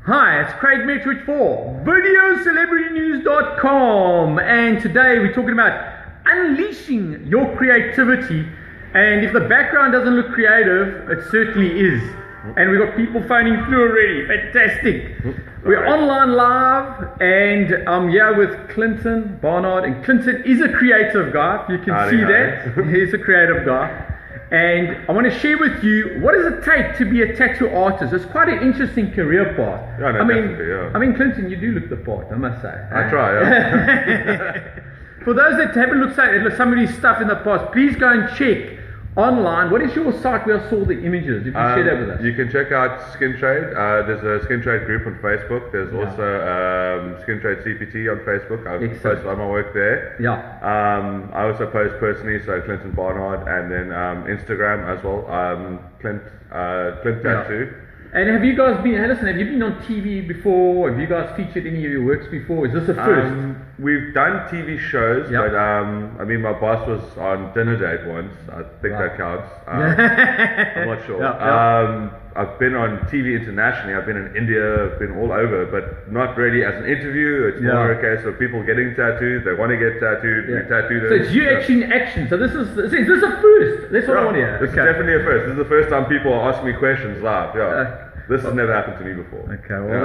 Hi, it's Craig Metrowich for VideoCelebrityNews.com, and today we're talking about unleashing your creativity. And if the background doesn't look creative, it certainly is. And we've got people phoning through already. Fantastic. We're online live, and I'm here with Clinton Barnard. And Clinton is a creative guy. You can see that. He's a creative guy. And I want to share with you, what does it take to be a tattoo artist? It's quite an interesting career path. Yeah, no, definitely, yeah. I mean, Clinton, you do look the part, I must say. I try, yeah. For those that haven't looked at some of these stuff in the past, please go and check online. What is your site where I saw the images? If you share that with us. You can check out Skin Trade. There's a Skin Trade group on Facebook. There's also Skin Trade CPT on Facebook. I post all my work there. Yeah. I also post personally, so Clinton Barnard, and then Instagram as well. Clint Tattoo. And have you guys been, have you been on TV before? Have you guys featured any of your works before? Is this a first? We've done TV shows, but I mean, my boss was on Dinner Date once. I think that counts. I'm not sure. I've been on TV internationally. I've been in India, I've been all over, but not really as an interview. It's more a case of people getting tattoos. They want to get tattooed. We tattoo them. So it's you actually in action. So is this a first? That's what I want to hear. This is definitely a first. This is the first time people are asking me questions live. This has never happened to me before. Okay, well,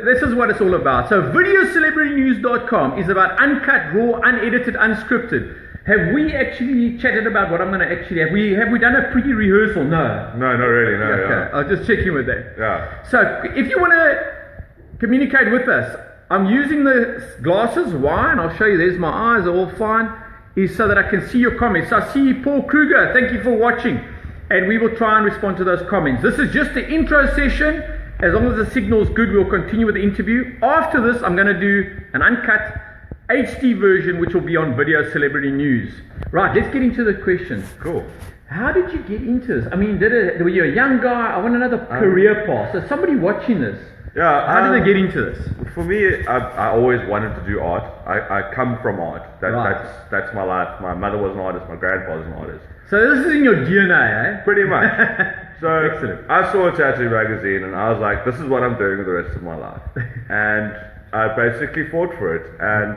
this is what it's all about. So, VideoCelebrityNews.com is about uncut, raw, unedited, unscripted. Have we actually chatted about what I'm going to actually have? Have we done a pre-rehearsal? No. No, not really. No. Okay, I'll just check in with that. Yeah. So, if you want to communicate with us, I'm using the glasses. Why? And I'll show you. There's my eyes are all fine. Is so that I can see your comments. So I see Paul Kruger. Thank you for watching. And we will try and respond to those comments. This is just the intro session. As long as the signal is good, we'll continue with the interview. After this, I'm going to do an uncut HD version, which will be on Video Celebrity News. Right, let's get into the questions. Cool. How did you get into this? I mean, were you a young guy? I want another career path. So somebody watching this, how did they get into this? For me, I always wanted to do art. I come from art. That's my life. My mother was an artist. My grandfather was an artist. So this is in your DNA, eh? Pretty much. So excellent. I saw a tattoo magazine and I was like, this is what I'm doing with the rest of my life. And I basically fought for it. And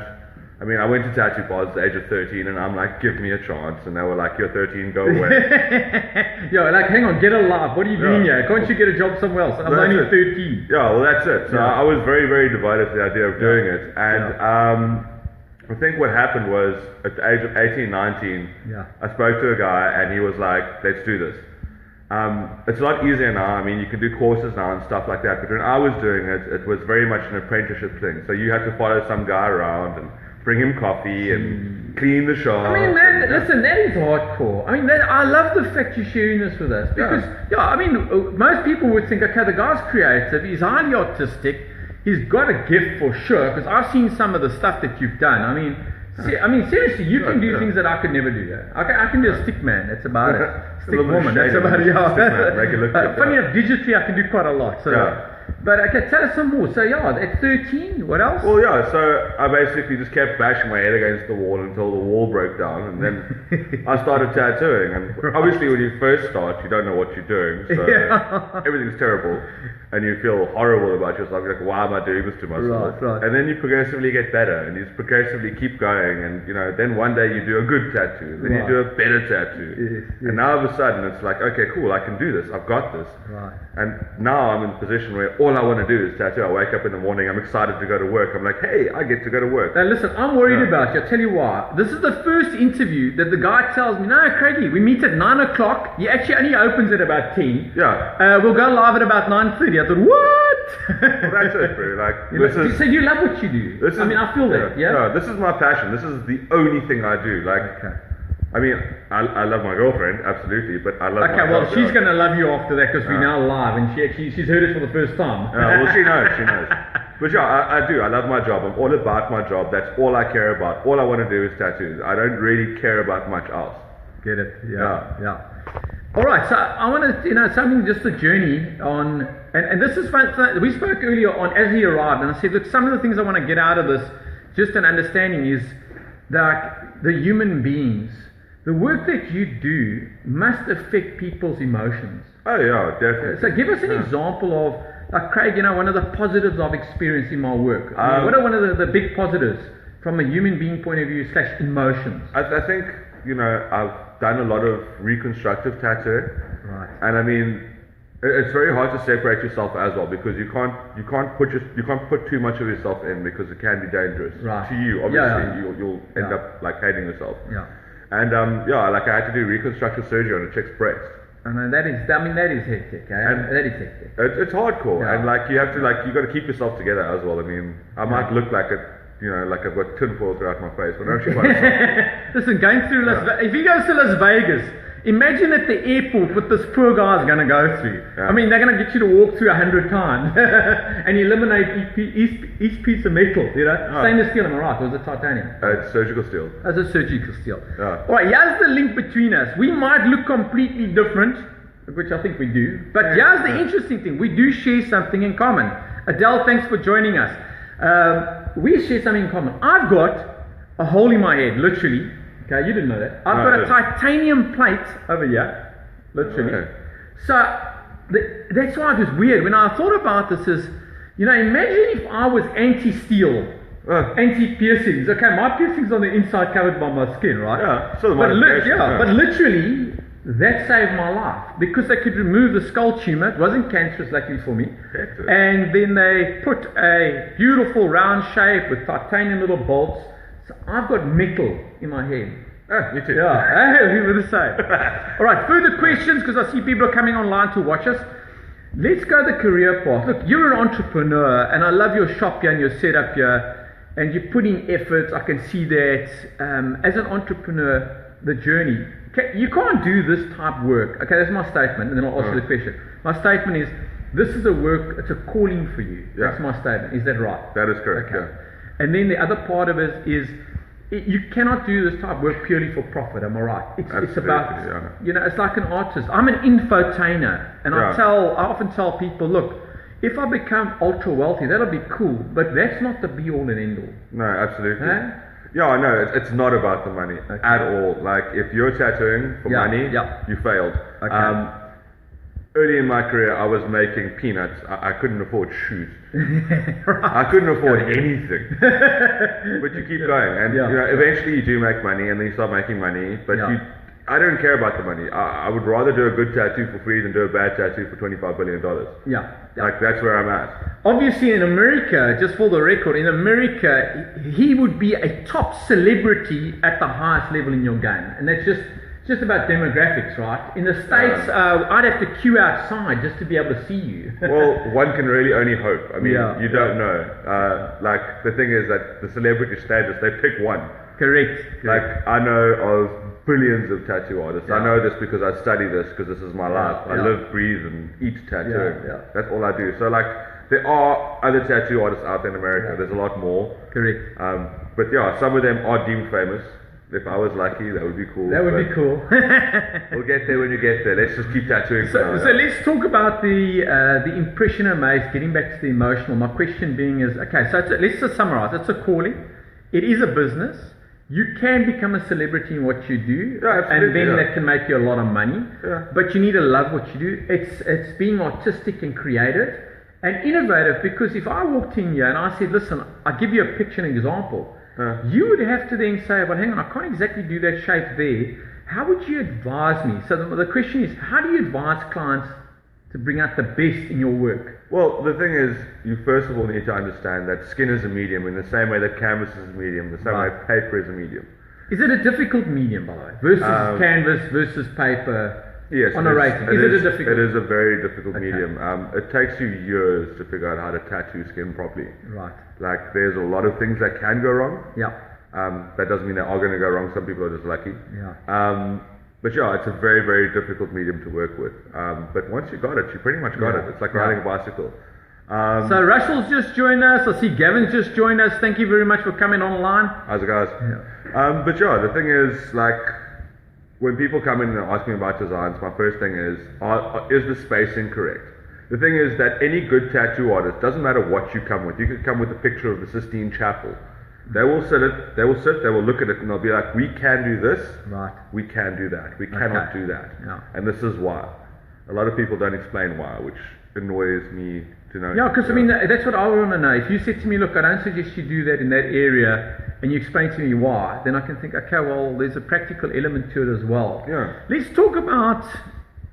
I mean, I went to tattoo bars at the age of 13 and I'm like, give me a chance. And they were like, you're 13, go away. Yo, like, hang on, get a life. What are you doing here? Can't you get a job somewhere else? I'm only 13. Yeah, well, that's it. So I was very, very divided to the idea of doing it. And I think what happened was, at the age of 18, 19, I spoke to a guy and he was like, let's do this. It's a lot easier now. I mean, you can do courses now and stuff like that. But when I was doing it, it was very much an apprenticeship thing. So you had to follow some guy around and bring him coffee and clean the shop. I mean, man, listen, that is hardcore. I mean, I love the fact you're sharing this with us. Because, I mean, most people would think, okay, the guy's creative, he's highly artistic, he's got a gift for sure, because I've seen some of the stuff that you've done. I mean, seriously, you can do things that I could never do. Yeah? I can do a stick man, that's about it. Stick woman, that's about it. Funny enough, digitally I can do quite a lot. So, but okay, tell us some more. So at 13, what else? Well, so I basically just kept bashing my head against the wall until the wall broke down, and then I started tattooing. And obviously, when you first start, you don't know what you're doing, so everything's terrible, and you feel horrible about yourself. You're like, why am I doing this to myself? Right. And then you progressively get better, and you progressively keep going, and then one day you do a good tattoo, then you do a better tattoo, and now all of a sudden it's like, okay, cool, I can do this. I've got this. Right. And now I'm in a position where all I want to do is tattoo. I wake up in the morning, I'm excited to go to work. I'm like, hey, I get to go to work. Now listen, I'm worried about you. I'll tell you why. This is the first interview that the guy tells me, no, Craigie, we meet at 9 o'clock. He actually only opens at about 10. We'll go live at about 9:30. I thought, what? Well, that's it, bro. Like, so you love what you do. I mean, I feel that. Yeah. No, this is my passion. This is the only thing I do. Like, I mean, I love my girlfriend, absolutely, but I love my job. Well, she's going to love you after that because we're now live, and she's heard it for the first time. Well, she knows. But I do. I love my job. I'm all about my job. That's all I care about. All I want to do is tattoos. I don't really care about much else. Get it? Yeah. All right, so I want to, something, just a journey on, and this is fun. We spoke earlier on as he arrived, and I said, look, some of the things I want to get out of this, just an understanding, is that the human beings, the work that you do must affect people's emotions. Oh yeah, definitely. So give us an example of, like Craig, one of the positives I've experienced in my work. What are one of the big positives from a human being point of view / emotions? I think, I've done a lot of reconstructive tattooing. Right. And I mean, it's very hard to separate yourself as well, because you can't put too much of yourself in, because it can be dangerous to you. Obviously, you'll end up like hating yourself. Yeah. And like I had to do reconstructive surgery on a chick's breast. And that is hectic. That is hectic. It's hardcore, Yeah. and you have to you got to keep yourself together as well. I mean, I might look like like I've got tinfoil throughout my face, but I'm actually quite soft. Listen, going through if he goes to Las Vegas, imagine at the airport what this poor guy's going to go through. Yeah. I mean, they're going to get you to walk through 100 times and eliminate each piece of metal, Stainless steel, am I right? Or was it titanium? It's surgical steel. As a surgical steel. Yeah. All right, here's the link between us. We might look completely different, which I think we do, but here's the interesting thing. We do share something in common. Adele, thanks for joining us. We share something in common. I've got a hole in my head, literally. Okay, you didn't know that. I've got a titanium plate over here, literally. Okay. So that's why it was weird. When I thought about this is, imagine if I was anti-steel, anti-piercings. Okay, my piercing's on the inside covered by my skin, right? Yeah, so but literally, that saved my life, because they could remove the skull tumor. It wasn't cancerous, luckily for me. And then they put a beautiful round shape with titanium little bolts. So I've got metal in my head. Me too. Yeah, we were the same. All right, further questions, because I see people are coming online to watch us. Let's go the career path. Look, you're an entrepreneur, and I love your shop here and your setup here, and you put in effort. I can see that. As an entrepreneur, the journey. Okay, you can't do this type of work. Okay, that's my statement, and then I'll ask you the question. My statement is, this is it's a calling for you. Yeah. That's my statement. Is that right? That is correct. Okay. And then the other part of it is, you cannot do this type of work purely for profit. Am I right? It's about, it's like an artist. I'm an infotainer, and I often tell people, look, if I become ultra wealthy, that'll be cool, but that's not the be all and end all. No, absolutely. Huh? Yeah, no, it's not about the money at all. Like, if you're tattooing for money, you failed. Okay. Early in my career, I was making peanuts. I couldn't afford shoes. Right. I couldn't afford anything. But you keep going, and eventually you do make money, and then you start making money. But I don't care about the money. I would rather do a good tattoo for free than do a bad tattoo for $25 billion. Yeah. Like, that's where I'm at. Obviously, in America, just for the record, in America, he would be a top celebrity at the highest level in your game. And that's just about demographics, right? In the States, I'd have to queue outside just to be able to see you. Well, one can really only hope. I mean, you don't know. Like, the thing is that the celebrity status, they pick one. Correct. Like, I know of billions of tattoo artists. I know this because I study this, because this is my life. I live, breathe, and eat tattooing. That's all I do. So, like, there are other tattoo artists out there in America. There's a lot more. Correct. But some of them are deemed famous. If I was lucky, that would be cool. That would be cool. We'll get there when you get there. Let's just keep tattooing. So let's talk about the impression it makes, getting back to the emotional. My question being is, okay, so let's just summarize. It's a calling. It is a business. You can become a celebrity in what you do, and then that can make you a lot of money. But you need to love what you do. It's being artistic and creative and innovative, because if I walked in here and I said, listen, I'll give you a picture and example, you would have to then say, well, hang on, I can't exactly do that shape there. How would you advise me? So the question is, how do you advise clients to bring out the best in your work? Well, the thing is, you first of all need to understand that skin is a medium in the same way that canvas is a medium, the same way paper is a medium. Is it a difficult medium, by the way, versus canvas versus paper? Yes, on a rating. Is it a difficult? It is a very difficult medium. It takes you years to figure out how to tattoo skin properly. Right. Like, there's a lot of things that can go wrong. Yeah. That doesn't mean they are going to go wrong. Some people are just lucky. Yeah. But it's a very, very difficult medium to work with. But once you got it, you pretty much got it. It's like riding a bicycle. So Russell's just joined us. I see Gavin's just joined us. Thank you very much for coming online. How's it, guys? Yeah. But the thing is, like, when people come in and ask me about designs, my first thing is the spacing correct? The thing is that any good tattoo artist, doesn't matter what you come with. You could come with a picture of the Sistine Chapel. They will sit, they will look at it, and they'll be like, we can do this, Right. we can do that, we cannot do that. Yeah. And this is why. A lot of people don't explain why, which annoys me to know. Yeah, because I mean, that's what I want to know. If you said to me, look, I don't suggest you do that in that area, and you explain to me why, then I can think, okay, well, there's a practical element to it as well. Yeah. Let's talk about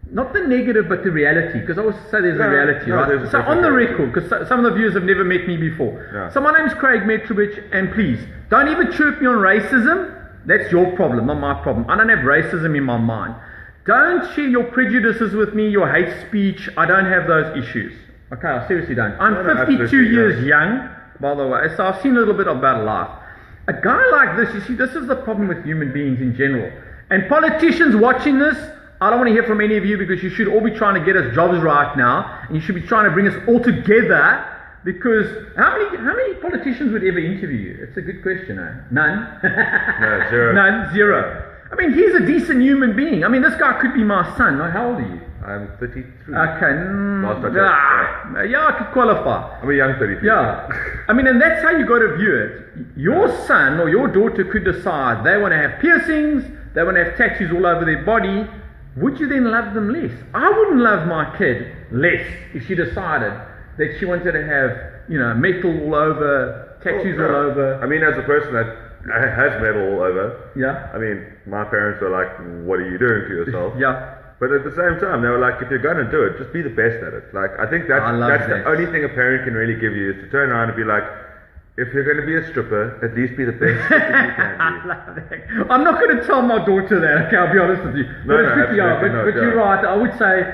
not the negative, but the reality, because I always say there's a reality, right? So on the record, because some of the viewers have never met me before. Yeah. So my name's Craig Metrowich, and please, don't ever chirp me on racism. That's your problem, not my problem. I don't have racism in my mind. Don't share your prejudices with me, your hate speech. I don't have those issues. Okay, I seriously don't. I'm 52 years young, by the way, so I've seen a little bit about life. A guy like this, you see, this is the problem with human beings in general. And politicians watching this, I don't want to hear from any of you, because you should all be trying to get us jobs right now, and you should be trying to bring us all together, because how many politicians would ever interview you? It's a good question, eh? None? No, zero. None, zero. I mean, he's a decent human being. I mean, this guy could be my son. How old are you? I'm 33. Okay. Yeah, I could qualify. I'm a young 33. Yeah. I mean, and that's how you got to view it. Your son or your daughter could decide they want to have piercings, they want to have tattoos all over their body. Would you then love them less? I wouldn't love my kid less if she decided that she wanted to have, metal all over, tattoos all over. I mean, as a person that has metal all over, yeah. I mean, my parents were like, what are you doing to yourself? Yeah. But at the same time, they were like, if you're going to do it, just be the best at it. Like, I think that's the only thing a parent can really give you, is to turn around and be like, if you're going to be a stripper, at least be the best stripper you can be. I love that. I'm not going to tell my daughter that, okay, I'll be honest with you. But You're right. I would say,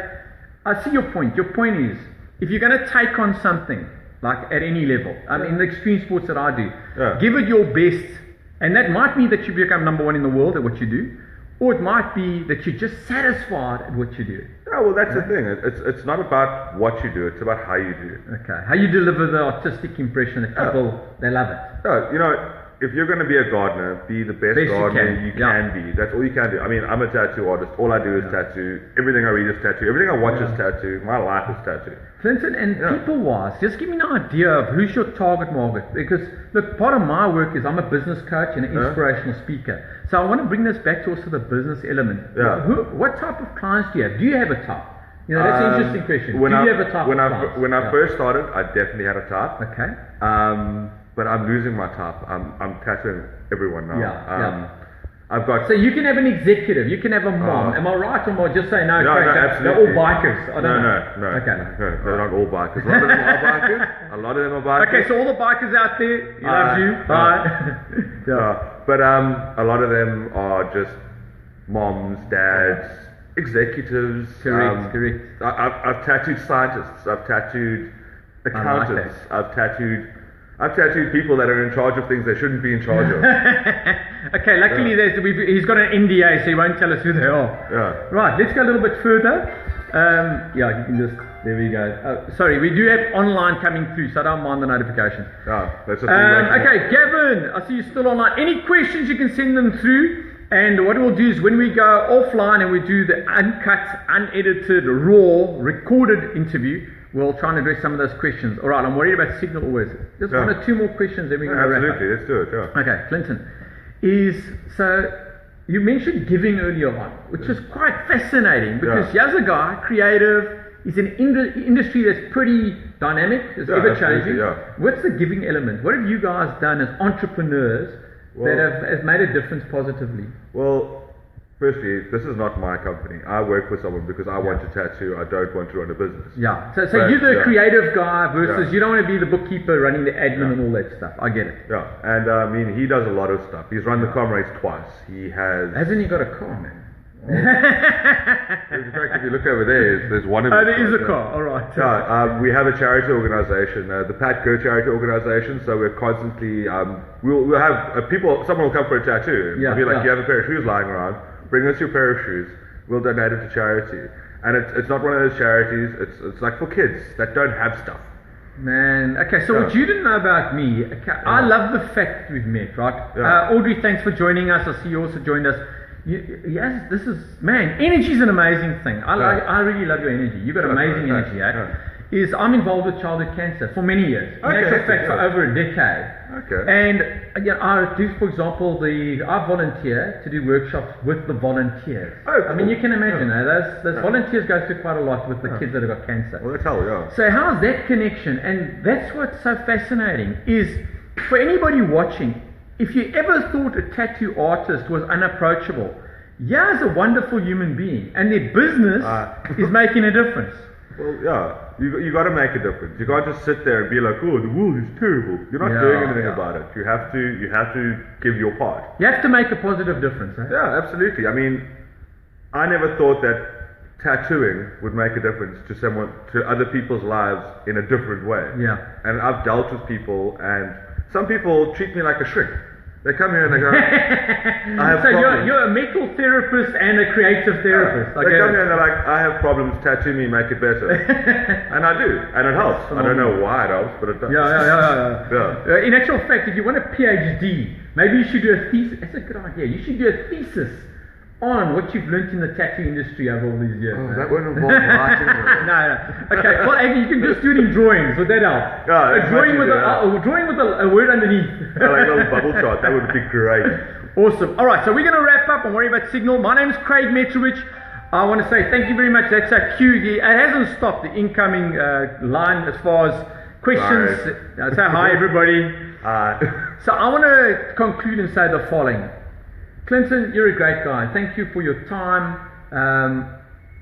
I see your point. Your point is, if you're going to take on something, like at any level, in the extreme sports that I do, give it your best. And that might mean that you become number one in the world at what you do, or it might be that you're just satisfied at what you do. Yeah, well, that's the thing. It's not about what you do, it's about how you do it. Okay, how you deliver the artistic impression that people, they love it. Yeah, if you're going to be a gardener, be the best gardener you can be. That's all you can do. I mean, I'm a tattoo artist. All I do is tattoo. Everything I read is tattoo. Everything I watch is tattoo. My life is tattoo. Clinton, and people-wise, just give me an idea of who's your target market. Because, look, part of my work is I'm a business coach and an inspirational speaker. So I want to bring this back to also the business element. Yeah. What type of clients do you have? Do you have a type? That's an interesting question. Do you have a type of clients? When I first started, I definitely had a type. Okay. But I'm losing my type. I'm tattooing everyone now. I've got. So you can have an executive, you can have a mom. Am I right, or am I just saying no? No, absolutely. They're all bikers. I don't know. No. Okay. No, they're not all bikers. A lot of them are bikers. Okay, so all the bikers out there, he loves you. Bye. But a lot of them are just moms, dads, executives. Correct. I've tattooed scientists. I've tattooed accountants. I've tattooed people that are in charge of things they shouldn't be in charge of. Okay, luckily he's got an NDA, so he won't tell us who they are. Yeah. Right, let's go a little bit further. You can just, there we go. Sorry, we do have online coming through, so I don't mind the notification. That's just okay, Gavin, I see you're still online. Any questions, you can send them through. And what we'll do is when we go offline and we do the uncut, unedited, raw, recorded interview, we'll try and address some of those questions. All right, I'm worried about signal always. Just one or two more questions, then we're going to wrap up. Absolutely, let's do it. Yeah. Okay, Clinton, so you mentioned giving earlier on, which is quite fascinating, because here's a guy, creative, he's in an industry that's pretty dynamic, it's ever-changing. What's the giving element? What have you guys done as entrepreneurs that have made a difference positively? Well, firstly, this is not my company. I work with someone because I want to tattoo. I don't want to run a business. Yeah. So you're the creative guy versus you don't want to be the bookkeeper running the admin and all that stuff. I get it. Yeah. And I mean, he does a lot of stuff. He's run the comrades twice. Hasn't he got a car, man? In fact, if you look over there's one of them. Oh, there is a car. All right. We have a charity organisation, the Pat Go charity organisation. So we're constantly we'll have someone will come for a tattoo. And be like, you have a pair of shoes lying around. Bring us your pair of shoes. We'll donate it to charity. And it's not one of those charities. It's like for kids that don't have stuff. Man, okay. So what you didn't know about me? Okay, I love the fact that we've met, right? Audrey, thanks for joining us. I see you also joined us. Yes, this is, man, energy is an amazing thing. I really love your energy. You've got amazing energy, is I'm involved with childhood cancer for many years. In actual fact, for over a decade. Okay. And I do, for example, I volunteer to do workshops with the volunteers. Oh, cool. I mean, you can imagine, those volunteers go through quite a lot with the kids that have got cancer. Well, that's how we are. So how's that connection? And that's what's so fascinating is, for anybody watching, if you ever thought a tattoo artist was unapproachable, here's a wonderful human being, and their business is making a difference. Well, yeah, you got to make a difference. You can't just sit there and be like, oh, the world is terrible. You're not doing anything about it. You have to give your part. You have to make a positive difference, right? Yeah, absolutely. I mean, I never thought that tattooing would make a difference to other people's lives in a different way. Yeah. And I've dealt with people, and some people treat me like a shrink. They come here and they go, I have problems. You're a mental therapist and a creative therapist. They come here and they're like, I have problems, tattoo me, make it better. And I do, and it helps. I don't know why it helps, but it does. Yeah. In actual fact, if you want a PhD, maybe you should do a thesis. That's a good idea. You should do a thesis on what you've learnt in the tattoo industry over all these years. Oh, that won't involve writing. No. Okay, well, you can just do it in drawings. Would that help? Yeah, drawing with a word underneath. Like a little bubble chart. That would be great. Awesome. All right, so we're going to wrap up and worry about Signal. My name is Craig Metrowich. I want to say thank you very much. That's our queue. It hasn't stopped, the incoming line as far as questions. Say hi, everybody. So I want to conclude and say the following. Clinton, you're a great guy. Thank you for your time.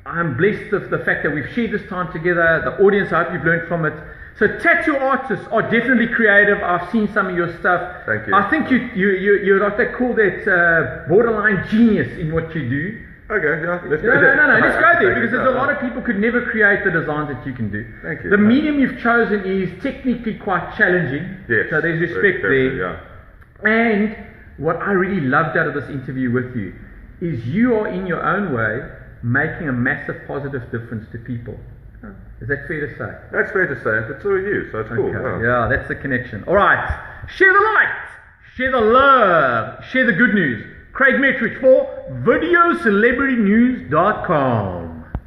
I'm blessed with the fact that we've shared this time together. The audience, I hope you've learned from it. So tattoo artists are definitely creative. I've seen some of your stuff. Thank you. I think you're like they call that borderline genius in what you do. Okay, yeah. Let's go there. No, let's go there, because there's a lot of people could never create the designs that you can do. Thank you. The medium you've chosen is technically quite challenging. Yes. So there's respect there. Yeah. And what I really loved out of this interview with you is you are, in your own way, making a massive positive difference to people. Is that fair to say? That's fair to say. It's all you, so it's cool. Okay. Yeah, that's the connection. All right. Share the light. Share the love. Share the good news. Craig Metrowich for VideoCelebrityNews.com.